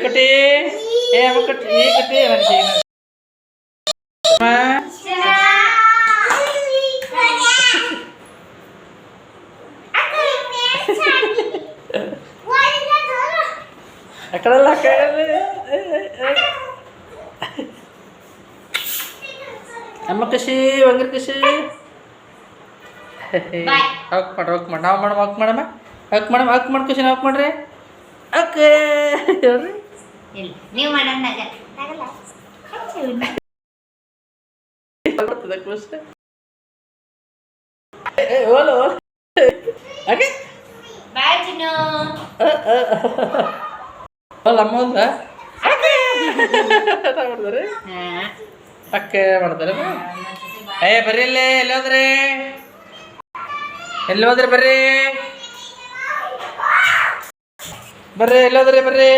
ಕುಟಿ ಅಮ್ಮ ಕುಟಿ ಈ ಕುಟಿ ನನಗೆ అక్కడల్లా ಅಮ್ಮ ಖುಷಿ ಒಂಗರ್ ಖುಷಿ ಹಾಕ್ ಮಾಡಿ ನಾವು ಮಾಡಮ್ಮ ಹಾಕ್ ಮಾಡಮ್ಮ ಹಾಕ್ ಮಾಡಿ ಖುಷಿನ ಹಾಕ್ ಮಾಡ್ರಿ ಓಕೆ ನೀವು ಮಾಡೋಣ ಖುಷಿ ಓಲ ಓಕೆ ಬಾಯ್ ಚಿನ್ನು ಓಲ ಅಮ್ಮ ಹೋದ್ರ ಮಾಡ್ತಾರೆ ಅಕ್ಕೆ ಮಾಡ್ತಾರೆ ಬರ್ರಿ ಇಲ್ಲೇ ಎಲ್ಲಿ ಹೋದ್ರಿ ಬರ್ರಿ ಎಲ್ಲೋದ್ರಿ ಬರ್ರಿ